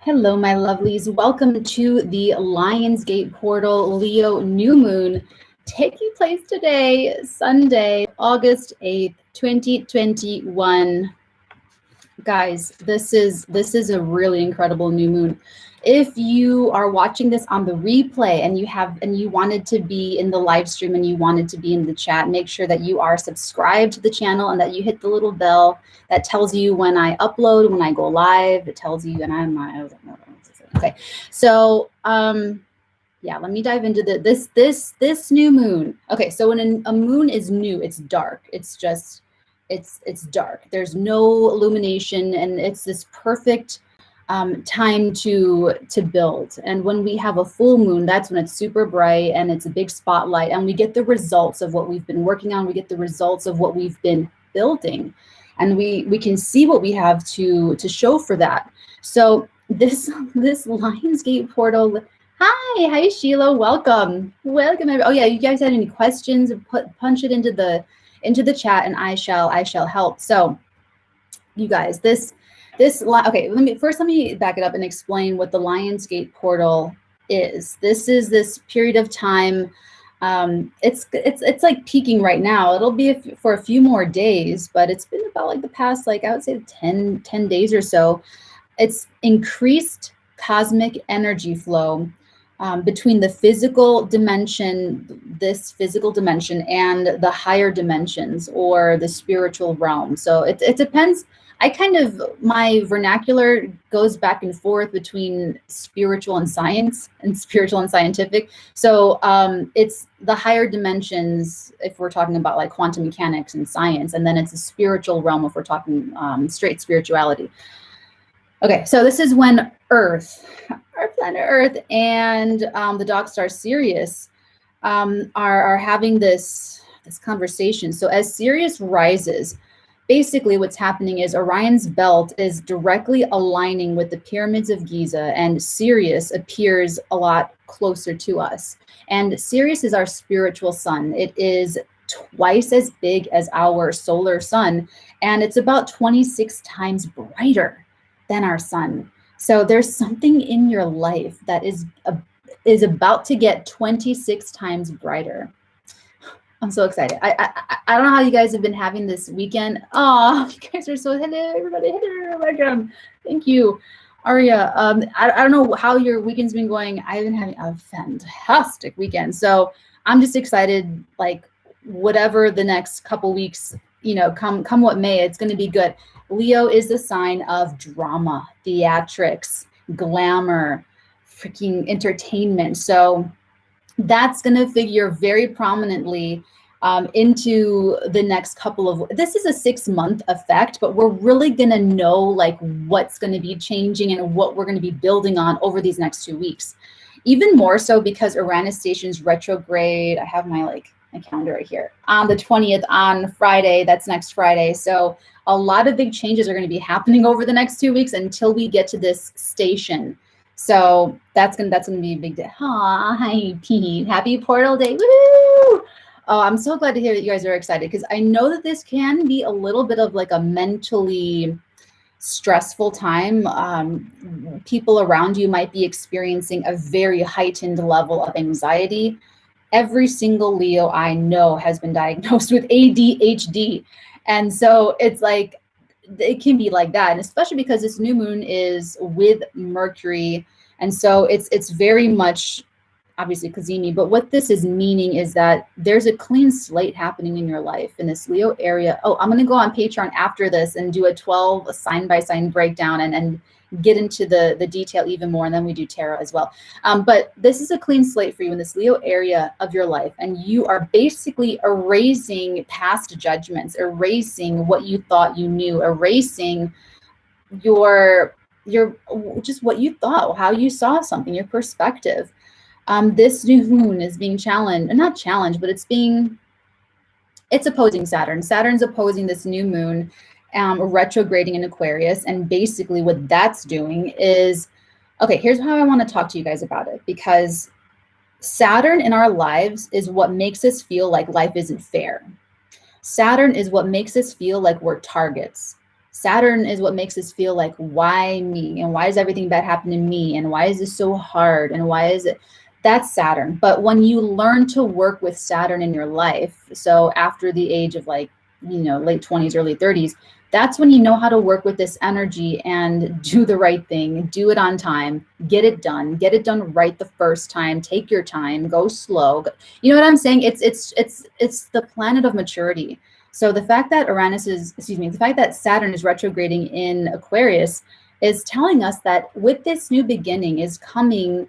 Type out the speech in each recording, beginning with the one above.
Hello, my lovelies. Welcome to the Lionsgate portal Leo new moon taking place today, Sunday, August 8th, 2021. Guys, this is a really incredible new moon. If you are watching this on the replay and you wanted to be in the live stream and you wanted to be in the chat, make sure that you are subscribed to the channel and that you hit the little bell that tells you when I upload, when I go live. It tells you, and I'm not. I don't know. Okay, so yeah, let me dive into this new moon. Okay, so when a moon is new, it's dark. It's just it's dark. There's no illumination, and it's this perfect time to build. And when we have a full moon, that's when it's super bright and it's a big spotlight, and we get the results of what we've been working on. We get the results of what we've been building, and we can see what we have to show for that. So this Lionsgate portal. Hi Sheila, welcome. Oh yeah, you guys had any questions? Punch it into the chat, and I shall help. So, you guys, okay. Let me back it up and explain what the Lionsgate portal is. This is this period of time. It's like peaking right now. It'll be for a few more days, but it's been about like the past, like I would say 10 days or so. It's increased cosmic energy flow between the physical dimension, this physical dimension, and the higher dimensions or the spiritual realm. So it depends. My vernacular goes back and forth between spiritual and science and spiritual and scientific. So it's the higher dimensions if we're talking about like quantum mechanics and science, and then it's a spiritual realm if we're talking straight spirituality. Okay, so this is when our planet Earth and the dog star Sirius are having this conversation. So as Sirius rises, basically what's happening is Orion's belt is directly aligning with the pyramids of Giza, and Sirius appears a lot closer to us. And Sirius is our spiritual sun. It is twice as big as our solar sun, and it's about 26 times brighter than our sun. So there's something in your life that is about to get 26 times brighter. I'm so excited. I don't know how you guys have been having this weekend. Oh, you guys are so, hello everybody, hello, welcome. Thank you, Aria. I don't know how your weekend's been going. I've been having a fantastic weekend. So I'm just excited, like whatever the next couple weeks, come what may, it's going to be good. Leo is the sign of drama, theatrics, glamour, freaking entertainment. So that's going to figure very prominently into the next couple of, this is a 6-month effect, but we're really going to know like what's going to be changing and what we're going to be building on over these next 2 weeks. Even more so because Uranus stations retrograde. I have my calendar right here on the 20th on Friday. That's next Friday. So a lot of big changes are going to be happening over the next 2 weeks until we get to this station. So that's gonna be a big day. Hi, Pete. Happy Portal Day. Woo! Oh, I'm so glad to hear that you guys are excited, because I know that this can be a little bit of like a mentally stressful time. People around you might be experiencing a very heightened level of anxiety. Every single Leo I know has been diagnosed with ADHD. And so it's like, it can be like that. And especially because this new moon is with Mercury. And so it's very much obviously Kazemi, but what this is meaning is that there's a clean slate happening in your life in this Leo area. Oh, I'm going to go on Patreon after this and do a 12 sign by sign breakdown and get into the detail even more, and then we do tarot as well. But this is a clean slate for you in this Leo area of your life, and you are basically erasing past judgments, erasing what you thought you knew, erasing your just what you thought, how you saw something, your perspective. This new moon is being challenged, not challenged, but it's opposing Saturn. Saturn's opposing this new moon, retrograding in Aquarius. And basically what that's doing is, okay, here's how I want to talk to you guys about it, because Saturn in our lives is what makes us feel like life isn't fair. Saturn is what makes us feel like we're targets. Saturn is what makes us feel like, why me? And why does everything bad happen to me? And why is this so hard? And why is it? That's Saturn. But when you learn to work with Saturn in your life, so after the age of like, late 20s, early 30s, that's when you know how to work with this energy and do the right thing, do it on time, get it done right the first time, take your time, go slow. You know what I'm saying? It's the planet of maturity. So the fact that the fact that Saturn is retrograding in Aquarius is telling us that with this new beginning is coming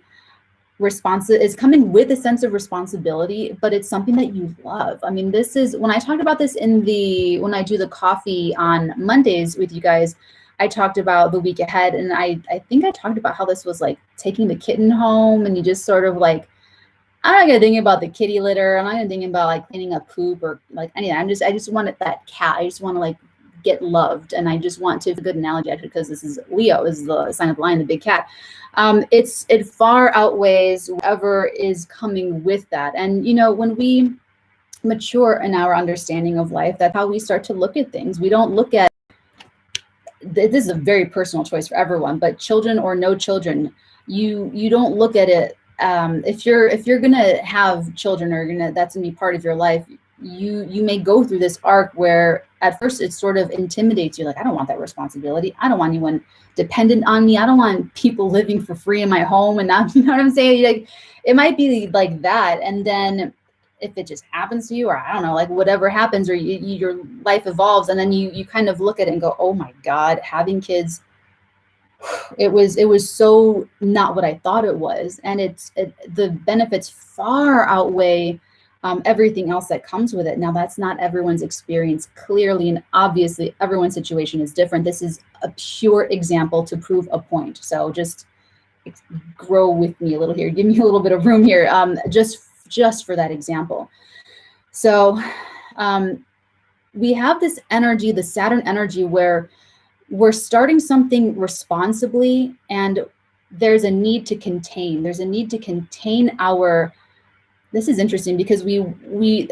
with a sense of responsibility, but it's something that you love. I mean, this is when I talked about this when I do the coffee on Mondays with you guys, I talked about the week ahead. And I think I talked about how this was like taking the kitten home, and you just sort of like, I'm not gonna think about the kitty litter. I'm not gonna think about like cleaning up poop or like anything. I just wanted that cat. I just want to like get loved. And I just want to, it's a good analogy actually, because this is Leo, is the sign of lion, the big cat. It far outweighs whatever is coming with that. And, when we mature in our understanding of life, that's how we start to look at things. We don't look at, this is a very personal choice for everyone, but children or no children, you don't look at it. If you're gonna have children or that's gonna be part of your life, you may go through this arc where at first it sort of intimidates you, like, I don't want that responsibility. I don't want anyone dependent on me. I don't want people living for free in my home. And now, you know what I'm saying? Like, it might be like that. And then if it just happens to you, or I don't know, like whatever happens, or your life evolves, and then you kind of look at it and go, oh my God, having kids, it was so not what I thought it was. And the benefits far outweigh everything else that comes with it. Now, that's not everyone's experience, clearly, and obviously everyone's situation is different. This is a pure example to prove a point. So just grow with me a little here. Give me a little bit of room here, just for that example. So we have this energy, the Saturn energy, where we're starting something responsibly, and there's a need to contain. There's a need to contain our, this is interesting because we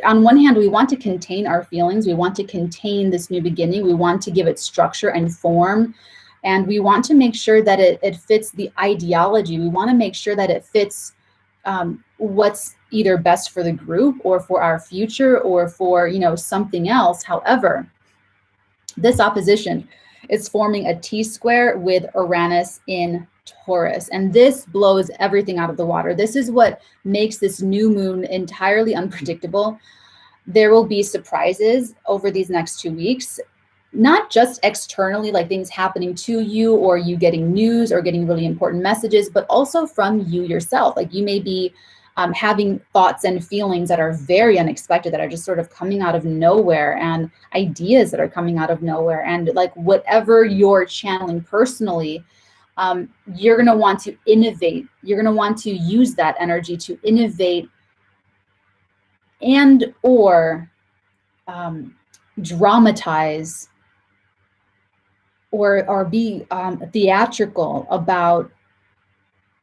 on one hand, we want to contain our feelings. We want to contain this new beginning. We want to give it structure and form. And we want to make sure that it fits the ideology. We want to make sure that it fits what's either best for the group or for our future or for, something else. However, this opposition is forming a T-square with Uranus in Taurus. And this blows everything out of the water. This is what makes this new moon entirely unpredictable. There will be surprises over these next 2 weeks, not just externally, like things happening to you or you getting news or getting really important messages, but also from you yourself. Like you may be having thoughts and feelings that are very unexpected, that are just sort of coming out of nowhere, and ideas that are coming out of nowhere. And like whatever you're channeling personally, you're going to want to innovate. You're going to want to use that energy to innovate and or dramatize or be theatrical about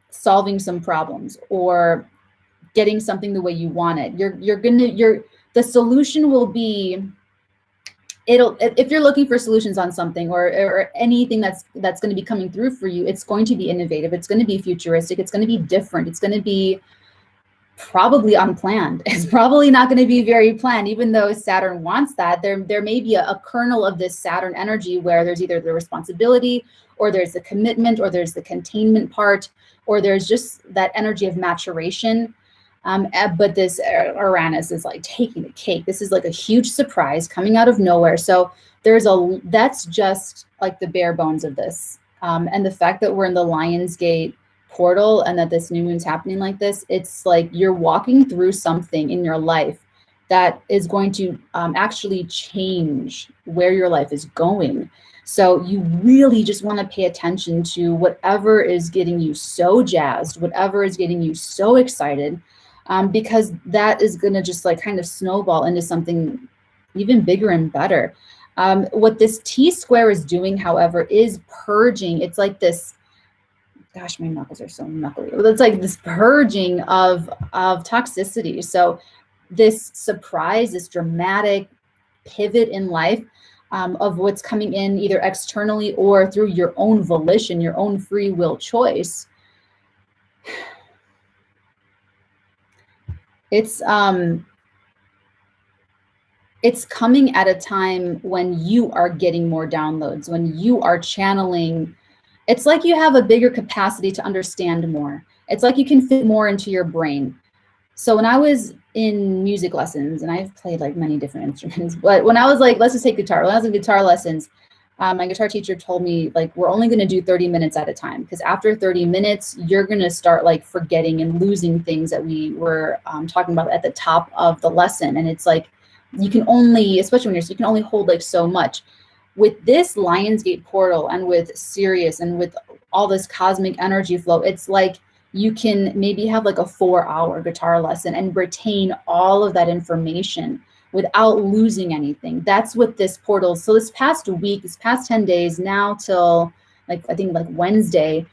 solving some problems or getting something the way you want it. The solution will be, if you're looking for solutions on something or anything that's going to be coming through for you, it's going to be innovative. It's going to be futuristic. It's going to be different. It's going to be probably unplanned. It's probably not going to be very planned, even though Saturn wants that. There may be a kernel of this Saturn energy where there's either the responsibility or there's the commitment or there's the containment part, or there's just that energy of maturation. But this Uranus is like taking the cake. This is like a huge surprise coming out of nowhere. So that's just like the bare bones of this. And the fact that we're in the Lionsgate portal and that this new moon's happening like this, it's like you're walking through something in your life that is going to actually change where your life is going. So you really just want to pay attention to whatever is getting you so jazzed, whatever is getting you so excited, because that is going to just like kind of snowball into something even bigger and better. What this T-square is doing, however, is purging. It's like this, gosh, my knuckles are so knuckly. It's like this purging of toxicity. So this surprise, this dramatic pivot in life, of what's coming in either externally or through your own volition, your own free will choice. It's coming at a time when you are getting more downloads, when you are channeling. It's like you have a bigger capacity to understand more. It's like you can fit more into your brain. So when I was in music lessons, and I've played like many different instruments, but when I was like, let's just take guitar. When I was in guitar lessons, my guitar teacher told me, like, we're only going to do 30 minutes at a time, because after 30 minutes, you're going to start like forgetting and losing things that we were talking about at the top of the lesson. And it's like, you can only, especially when you can only hold like so much. With this Lionsgate portal and with Sirius and with all this cosmic energy flow, it's like you can maybe have like a 4-hour guitar lesson and retain all of that information without losing anything. That's what this portal. So this past week, this past 10 days now till like, I think like Wednesday,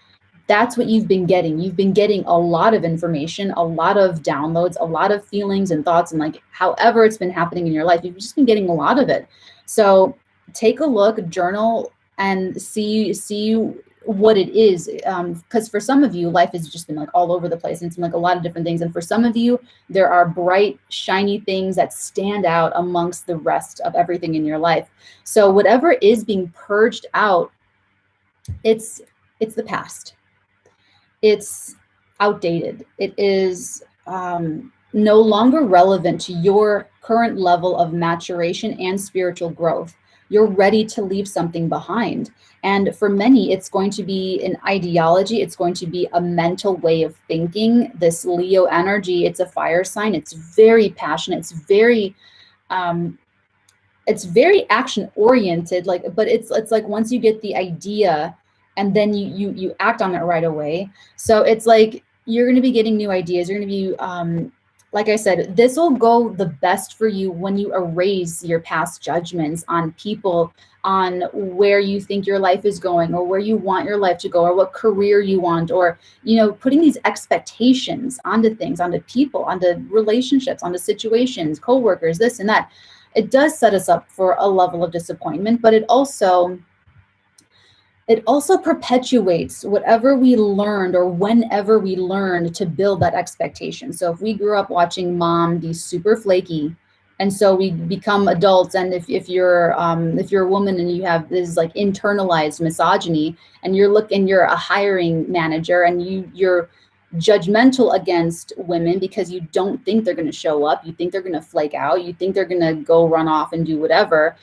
that's what you've been getting. You've been getting a lot of information, a lot of downloads, a lot of feelings and thoughts, and like however it's been happening in your life, you've just been getting a lot of it. So take a look, journal, and see what it is. Because for some of you, life has just been like all over the place, and it's been like a lot of different things. And for some of you, there are bright, shiny things that stand out amongst the rest of everything in your life. So whatever is being purged out, it's the past. It's outdated. It is no longer relevant to your current level of maturation and spiritual growth. You're ready to leave something behind. And for many, it's going to be an ideology. It's going to be a mental way of thinking. This Leo energy, it's a fire sign. It's very passionate. It's very action oriented. Like, but it's like once you get the idea, and then you act on it right away. So it's like you're going to be getting new ideas. You're going to be, like I said, this will go the best for you when you erase your past judgments on people, on where you think your life is going, or where you want your life to go, or what career you want, or, you know, putting these expectations onto things, onto people, onto relationships, onto situations, coworkers, this and that. It does set us up for a level of disappointment, but it also perpetuates whatever we learned or whenever we learned to build that expectation. So if we grew up watching mom be super flaky, and so we become adults, and if you're a woman and you have this like internalized misogyny, and you're a hiring manager and you're judgmental against women because you don't think they're going to show up, you think they're going to flake out, you think they're going to go run off and do whatever.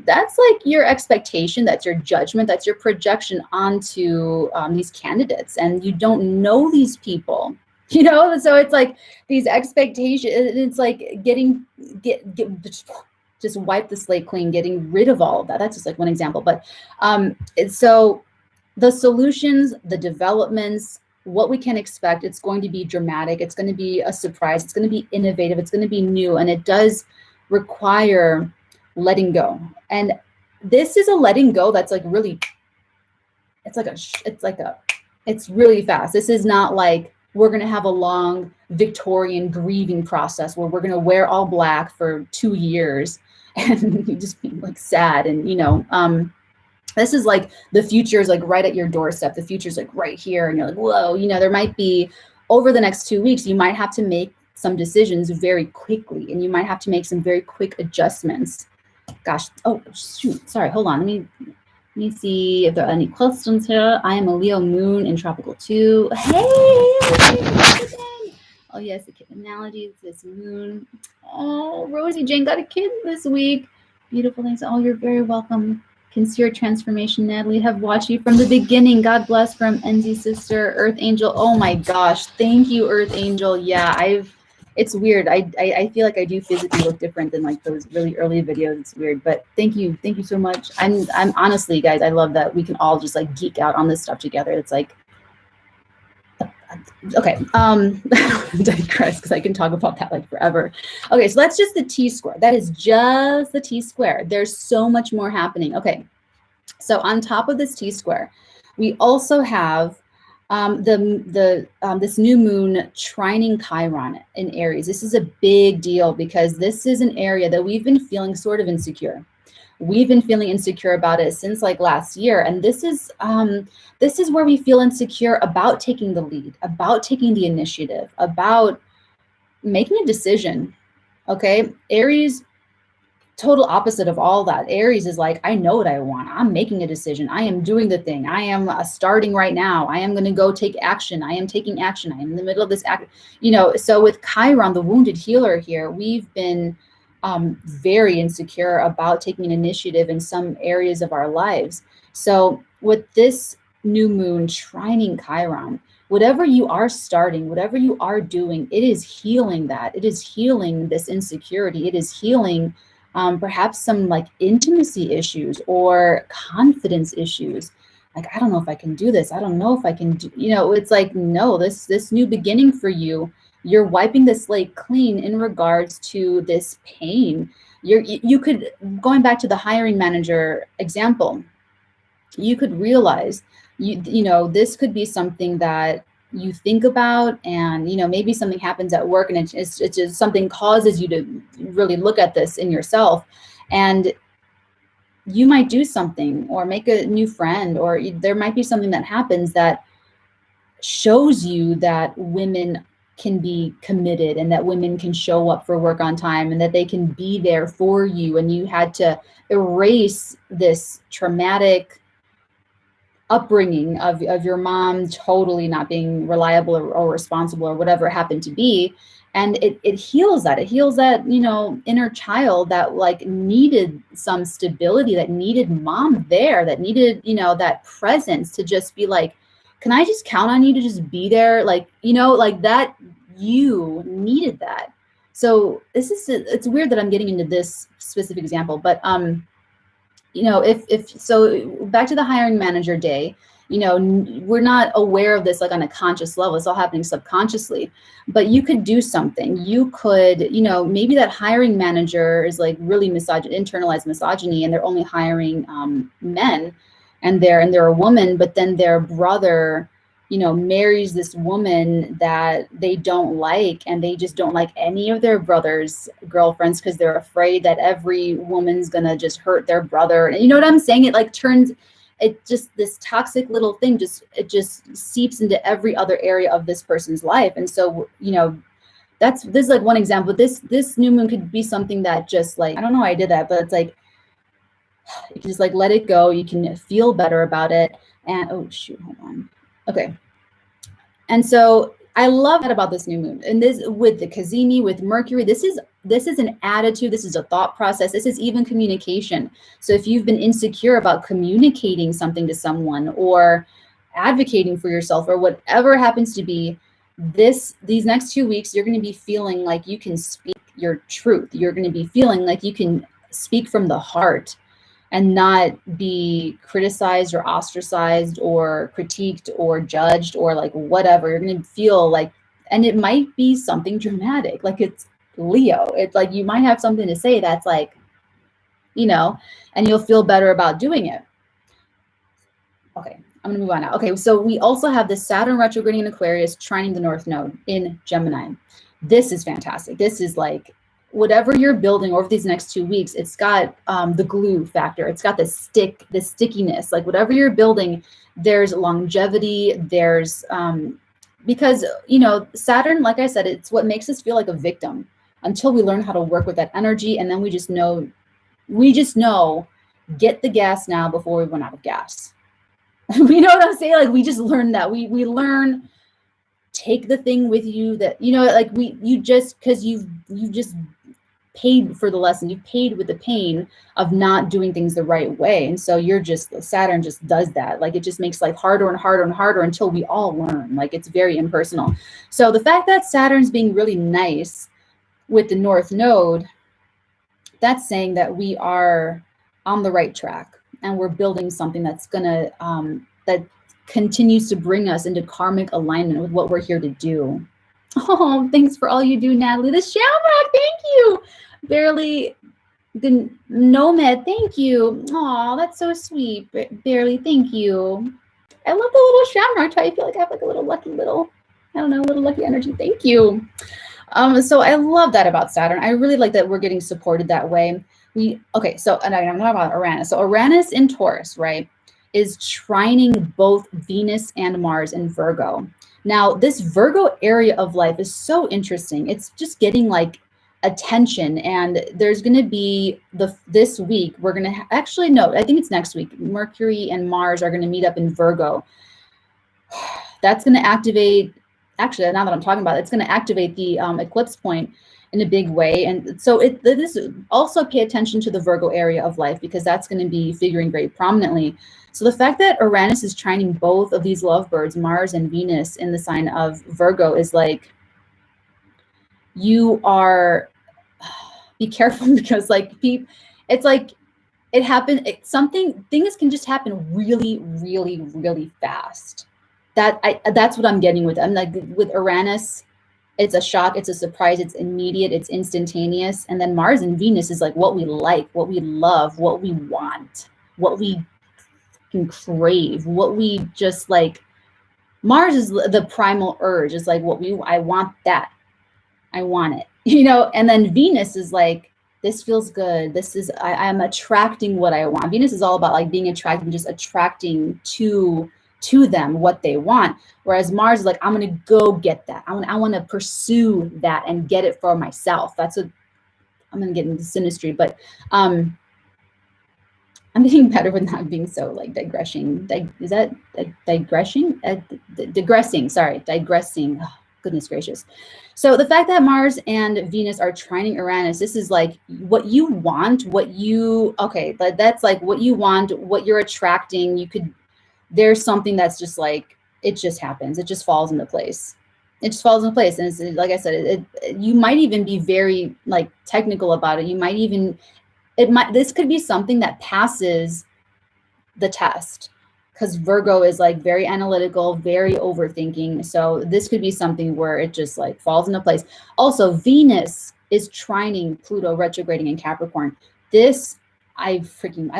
That's like your expectation, that's your judgment, that's your projection onto these candidates, and you don't know these people, you know. So it's like these expectations. It's like just wipe the slate clean, getting rid of all of that. That's just like one example, but so the solutions, the developments, what we can expect, it's going to be dramatic, it's going to be a surprise, it's going to be innovative, it's going to be new, and it does require letting go. And this is a letting go that's like really, it's really fast. This is not like we're going to have a long Victorian grieving process where we're going to wear all black for 2 years and you just be like sad. And, you know, this is like the future is like right at your doorstep. The future is like right here. And you're like, whoa, you know, there might be over the next 2 weeks, you might have to make some decisions very quickly, and you might have to make some very quick adjustments. Gosh, oh shoot, sorry, hold on. Let me see if there are any questions here. I am a Leo moon in tropical 2. Hey, oh yes, the kid analogy, this moon. Oh, Rosie Jane got a kid this week. Beautiful things. Oh, you're very welcome. Can see your transformation, Natalie. Have watched you from the beginning. God bless, from NZ Sister, Earth Angel. Oh my gosh, thank you, Earth Angel. Yeah, it's weird. I feel like I do physically look different than like those really early videos. It's weird, but thank you so much. I'm honestly, guys, I love that we can all just like geek out on this stuff together. It's like, okay, digress, because I can talk about that like forever. Okay, so that's just the T-square. That is just the T-square. There's so much more happening. Okay, so on top of this T-square, we also have this new moon trining Chiron in Aries. This is a big deal because this is an area that we've been feeling sort of insecure. We've been feeling insecure about it since like last year. And this is where we feel insecure about taking the lead, about taking the initiative, about making a decision. Okay. Aries, total opposite of all that. Aries is like, I know what I want. I'm making a decision. I am doing the thing. I am starting right now. I am going to go take action. I am taking action. I am in the middle of this act. So with Chiron, the wounded healer here, we've been very insecure about taking an initiative in some areas of our lives. So with this new moon trining Chiron, whatever you are starting, whatever you are doing, it is healing that. It is healing this insecurity. It is healing perhaps some like intimacy issues or confidence issues. Like, I don't know if I can do this. I don't know if I can do, it's like, no, this new beginning for you, you're wiping the slate clean in regards to this pain. You could, going back to the hiring manager example, you could realize, this could be something that you think about, and maybe something happens at work, and it's just something causes you to really look at this in yourself, and you might do something or make a new friend, or there might be something that happens that shows you that women can be committed and that women can show up for work on time and that they can be there for you, and you had to erase this traumatic upbringing of your mom totally not being reliable or responsible or whatever it happened to be. And it heals that. It heals that, inner child that like needed some stability, that needed mom there, that needed, that presence to just be like, can I just count on you to just be there? Like, like that, you needed that. So it's weird that I'm getting into this specific example, but if so, back to the hiring manager day, we're not aware of this like on a conscious level. It's all happening subconsciously, but you could do something. You could, maybe that hiring manager is like really internalized misogyny, and they're only hiring men, and they're a woman, but then their brother, marries this woman that they don't like, and they just don't like any of their brother's girlfriends because they're afraid that every woman's gonna just hurt their brother. And you know what I'm saying? It like turns, it just, this toxic little thing it just seeps into every other area of this person's life. And so, this is like one example. This new moon could be something that just like, I don't know why I did that, but it's like, you can just like let it go. You can feel better about it. And oh shoot, hold on. Okay. And so I love that about this new moon. And this with the Cazimi, with Mercury, this is an attitude. This is a thought process. This is even communication. So if you've been insecure about communicating something to someone or advocating for yourself or whatever happens to be, these next 2 weeks, you're going to be feeling like you can speak your truth. You're going to be feeling like you can speak from the heart and not be criticized or ostracized or critiqued or judged or like whatever. You're going to feel like, and it might be something dramatic, like it's Leo. It's like you might have something to say that's like, and you'll feel better about doing it. Okay, I'm going to move on now. Okay, so we also have the Saturn retrograding in Aquarius trining the North Node in Gemini. This is fantastic. This is like, whatever you're building over these next 2 weeks, it's got the glue factor. It's got the stickiness. Like whatever you're building, there's longevity. There's because Saturn, like I said, it's what makes us feel like a victim until we learn how to work with that energy, and then we just know, get the gas now before we run out of gas. You know what I'm saying? Like we just learn that. We learn. Take the thing with you that because you've just paid for the lesson. You've paid with the pain of not doing things the right way. And so Saturn just does that. Like it just makes life harder and harder and harder until we all learn. Like it's very impersonal. So the fact that Saturn's being really nice with the North Node, that's saying that we are on the right track and we're building something that's gonna that continues to bring us into karmic alignment with what we're here to do. Oh, thanks for all you do, Natalie. The Shamrock, thank you. Barely, the Nomad, thank you. Oh, that's so sweet. Barely, thank you. I love the little Shamrock. I feel like I have like a little lucky energy. Thank you. So I love that about Saturn. I really like that we're getting supported that way. Okay, so and I'm talking about Uranus. So Uranus in Taurus, right, is trining both Venus and Mars in Virgo. Now, this Virgo area of life is so interesting. It's just getting like attention, and there's going to be this week we're going to actually no, I think it's next week. Mercury and Mars are going to meet up in Virgo. That's going to activate. Actually, now that I'm talking about it, it's going to activate the eclipse point in a big way. And so this also pay attention to the Virgo area of life, because that's going to be figuring very prominently. So the fact that Uranus is trining both of these lovebirds, Mars and Venus, in the sign of Virgo is like, you are, be careful, because like it's like it happened, things can just happen really, really, really fast. That's what I'm getting with. I'm like, with Uranus, it's a shock, it's a surprise, it's immediate, it's instantaneous. And then Mars and Venus is like what we like, what we love, what we want, what we can crave, what we just like. Mars is the primal urge. It's like I want that. I want it, and then Venus is like, this feels good. I'm attracting what I want. Venus is all about like being attracted and just attracting to them what they want. Whereas Mars is like, I'm going to go get that. I want to pursue that and get it for myself. That's what I'm going to get into synastry, but I'm getting better with not being so like digressing. Is that digressing? Digressing. Sorry, digressing. Oh, goodness gracious. So the fact that Mars and Venus are trining Uranus, this is like what you want, that's like what you want, what you're attracting. There's something that's just like, it just happens. It just falls into place. It just falls into place. And it's, like I said, you might even be very like technical about it. This could be something that passes the test, because Virgo is like very analytical, very overthinking. So this could be something where it just like falls into place. Also, Venus is trining Pluto retrograding in Capricorn. I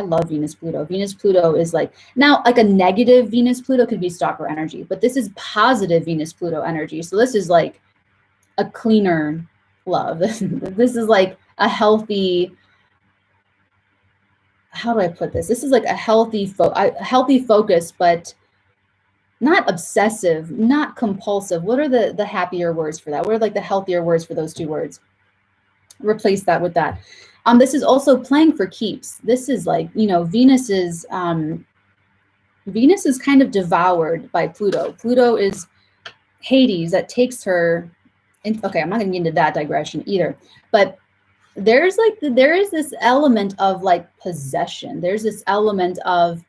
love Venus Pluto. Venus Pluto is like, now like a negative Venus Pluto could be stalker energy, but this is positive Venus Pluto energy. So this is like a cleaner love. This is like a healthy, how do I put this? This is like a healthy focus, but not obsessive, not compulsive. What are the happier words for that? What are like the healthier words for those two words? Replace that with that. This is also playing for keeps. This is like, Venus is kind of devoured by Pluto. Pluto is Hades that takes her. Okay, I'm not going to get into that digression either, but there is this element of like possession. There's this element of,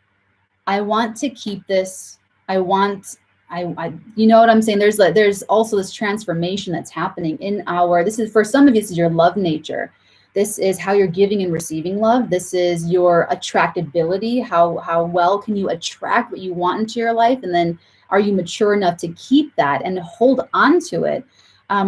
I want to keep this. I you know what I'm saying? There's also this transformation that's happening in this is, for some of you, this is your love nature. This is how you're giving and receiving love. This is your attractability. How well can you attract what you want into your life? And then are you mature enough to keep that and hold on to it?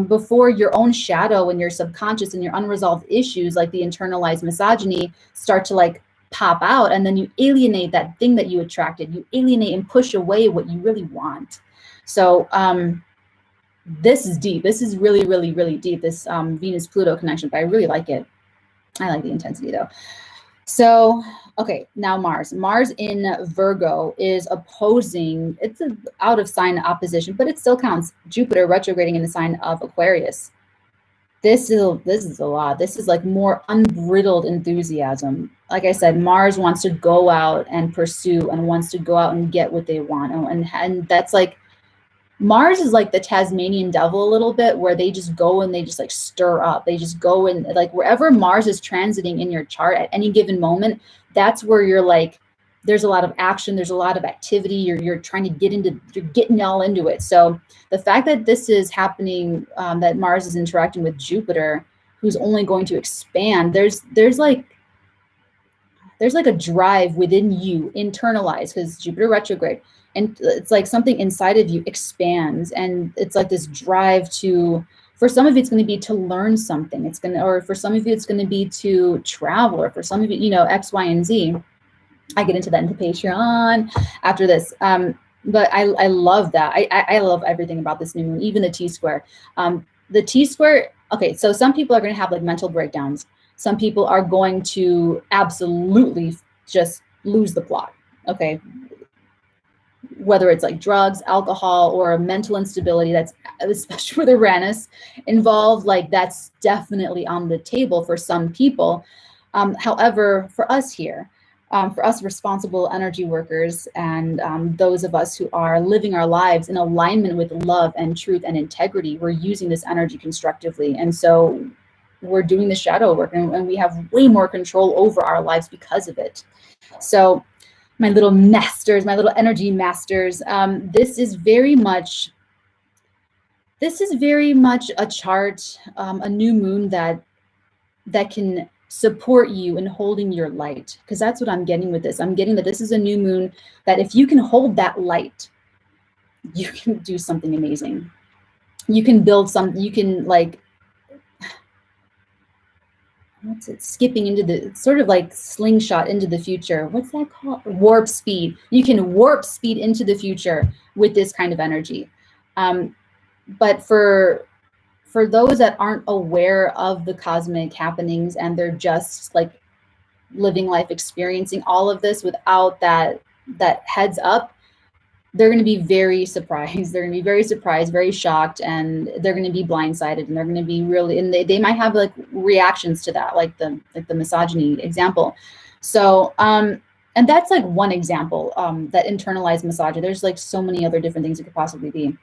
Before your own shadow and your subconscious and your unresolved issues, like the internalized misogyny, start to like pop out, and then you alienate that thing that you attracted. You alienate and push away what you really want. So this is deep. This is really, really, really deep, this Venus-Pluto connection, but I really like it. I like the intensity though. So, okay, now Mars in Virgo is opposing, it's an out of sign opposition, but it still counts. Jupiter retrograding in the sign of Aquarius. This is a lot. This is like more unbridled enthusiasm. Like I said, Mars wants to go out and pursue and wants to go out and get what they want. And that's like, Mars is like the Tasmanian devil a little bit, where they just go and they just like stir up. They just go and like wherever Mars is transiting in your chart at any given moment, that's where you're like, there's a lot of action, there's a lot of activity. You're trying to you're getting all into it. So the fact that this is happening, that Mars is interacting with Jupiter, who's only going to expand, there's like a drive within you, internalized, because Jupiter retrograde. And it's like something inside of you expands, and it's like this drive to, for some of you, it's going to be to learn something. Or for some of you, it's going to be to travel, or for some of you, X, Y, and Z. I get into that into Patreon after this. But I love that. I love everything about this new moon, even the T-square. The T-square, okay, so some people are going to have like mental breakdowns. Some people are going to absolutely just lose the plot. Okay, whether it's like drugs, alcohol, or mental instability, that's especially with Uranus involved, like that's definitely on the table for some people. However, for us here, for us responsible energy workers and those of us who are living our lives in alignment with love and truth and integrity, we're using this energy constructively. And so we're doing the shadow work, and we have way more control over our lives because of it. So my little masters, my little energy masters, this is very much a chart, a new moon that can support you in holding your light, because that's what I'm getting with this. I'm getting that this is a new moon that if you can hold that light, you can do something amazing. You can build something, you can like, what's it, skipping into the, sort of like slingshot into the future. What's that called? Warp speed. You can warp speed into the future with this kind of energy. But for those that aren't aware of the cosmic happenings and they're just like living life, experiencing all of this without that heads up, they're going to be very surprised. They're going to be very surprised, very shocked, and they're going to be blindsided, and they're going to be really, and they might have like reactions to that, like the misogyny example. So, and that's like one example, that internalized misogyny. There's like so many other different things it could possibly be.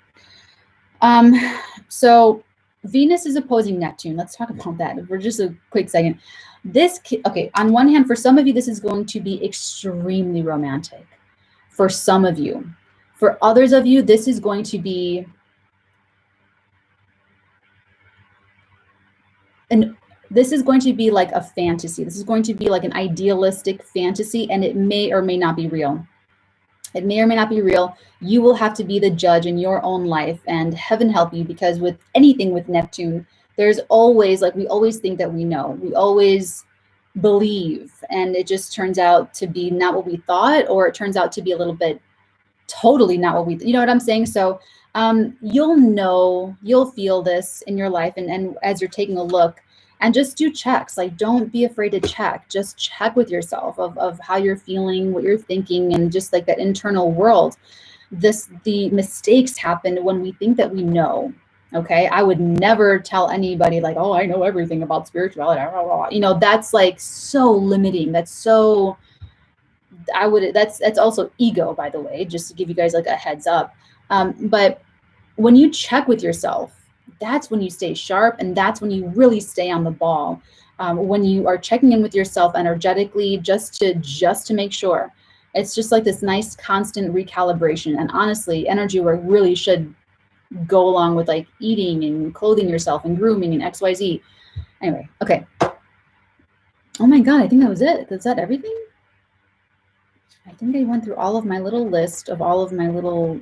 So Venus is opposing Neptune. Let's talk about that for just a quick second. Okay, on one hand, for some of you, this is going to be extremely romantic. For some of you. For others of you, this is going to be like a fantasy. This is going to be like an idealistic fantasy, and it may or may not be real. It may or may not be real. You will have to be the judge in your own life, and heaven help you, because with anything with Neptune, there's always, like, we always think that we know. We always believe, and it just turns out to be not what we thought, or it turns out to be a little bit totally not what we, you know what I'm saying? So you'll know, you'll feel this in your life, and as you're taking a look, and just do checks. Like, don't be afraid to check. Just check with yourself of how you're feeling, what you're thinking, and just like that internal world. The mistakes happen when we think that we know. Okay, I would never tell anybody like, oh, I know everything about spirituality. You know, that's like so limiting. That's so, that's also ego, by the way, just to give you guys like a heads up. But when you check with yourself, that's when you stay sharp, and that's when you really stay on the ball. When you are checking in with yourself energetically, just to make sure. It's just like this nice constant recalibration. And honestly, energy work really should go along with like eating and clothing yourself and grooming and XYZ. Anyway, okay. Oh my God, I think that was it. Is that everything? I think I went through all of my little list of all of my little,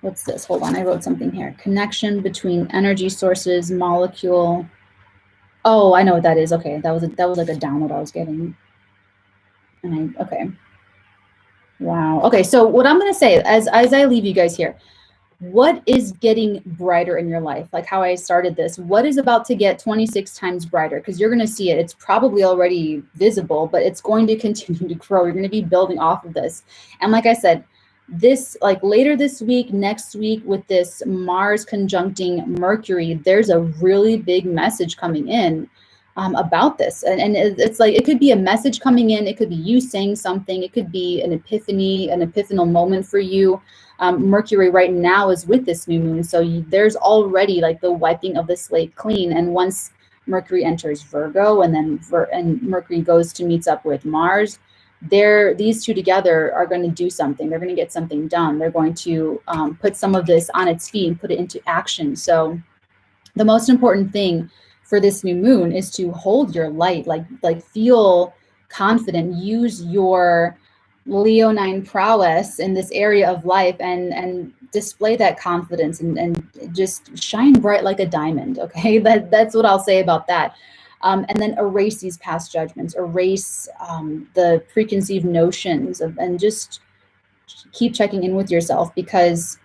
what's this? Hold on, I wrote something here. Connection between energy sources, molecule. Oh, I know what that is. Okay, that was like a download I was getting. And okay. Wow. Okay, so what I'm gonna say as I leave you guys here, what is getting brighter in your life? Like how I started this, what is about to get 26 times brighter? Because you're going to see it. It's probably already visible, but it's going to continue to grow. You're going to be building off of this. And like I said, this, like later this week, next week, with this Mars conjuncting Mercury, there's a really big message coming in about this. And it's like, it could be a message coming in. It could be you saying something. It could be an epiphany, an epiphanal moment for you. Mercury right now is with this new moon. So there's already like the wiping of the slate clean. And once Mercury enters Virgo, and then Mercury goes to meets up with Mars, these two together are going to do something. They're going to get something done. They're going to put some of this on its feet and put it into action. So the most important thing for this new moon is to hold your light, like feel confident, use your Leonine prowess in this area of life, and display that confidence, and just shine bright like a diamond. Okay, that's what I'll say about that. And then erase these past judgments, erase the preconceived notions and just keep checking in with yourself, because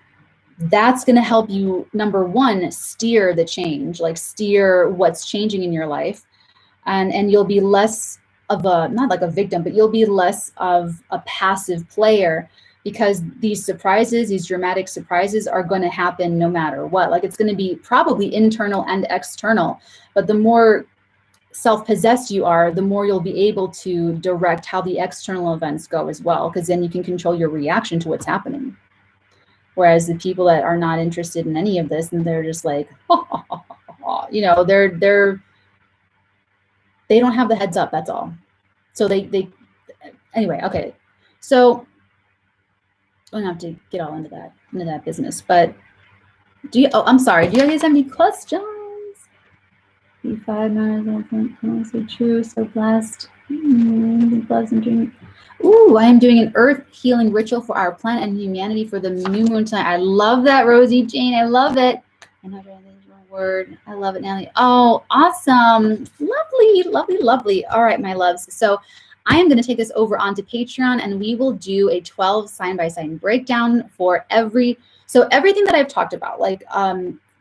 that's going to help you, number one, steer the change, like steer what's changing in your life. And you'll be less of a, not like a victim, but you'll be less of a passive player, because these surprises, these dramatic surprises are going to happen no matter what. Like, it's going to be probably internal and external, but the more self-possessed you are, the more you'll be able to direct how the external events go as well, because then you can control your reaction to what's happening. Whereas the people that are not interested in any of this, and they're just like, you know, they don't have the heads up, that's all. So they anyway, okay. So I don't have to get all into that business, but I'm sorry, do you guys have any questions? B5 matters, so true, so blessed. Blessed and dream. Ooh, I am doing an earth healing ritual for our planet and humanity for the new moon tonight. I love that, Rosie Jane. I love it. I know that is one word. I love it, Natalie. Oh, awesome. Lovely, lovely, lovely. All right, my loves. So I am going to take this over onto Patreon, and we will do a 12 sign by sign breakdown for everything that I've talked about, like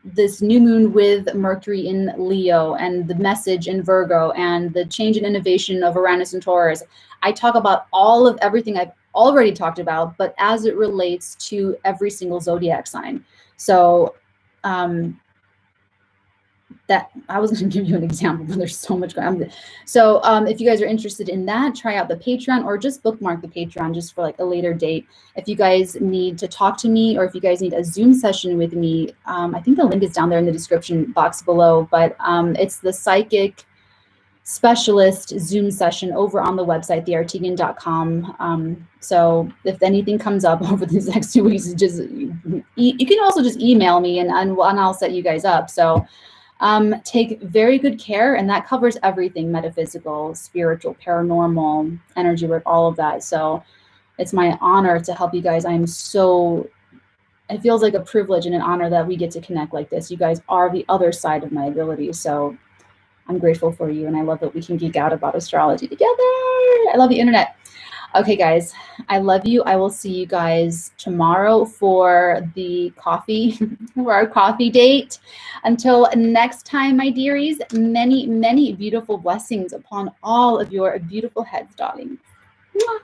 this new moon with Mercury in Leo and the message in Virgo and the change in innovation of Uranus and Taurus. I talk about everything I've already talked about, but as it relates to every single zodiac sign. So that I was going to give you an example, but there's so much going on. So if you guys are interested in that, try out the Patreon, or just bookmark the Patreon just for like a later date. If you guys need to talk to me, or if you guys need a Zoom session with me, I think the link is down there in the description box below, but it's the Psychic Specialist Zoom session over on the website, theartesian.com. So if anything comes up over these next 2 weeks, just you can also just email me, and I'll set you guys up. So take very good care, and that covers everything: metaphysical, spiritual, paranormal, energy work, all of that. So it's my honor to help you guys. It feels like a privilege and an honor that we get to connect like this. You guys are the other side of my ability. So I'm grateful for you, and I love that we can geek out about astrology together. I love the internet. Okay, guys, I love you. I will see you guys tomorrow for the coffee, for our coffee date. Until next time, my dearies, many, many beautiful blessings upon all of your beautiful heads, darling. Mwah.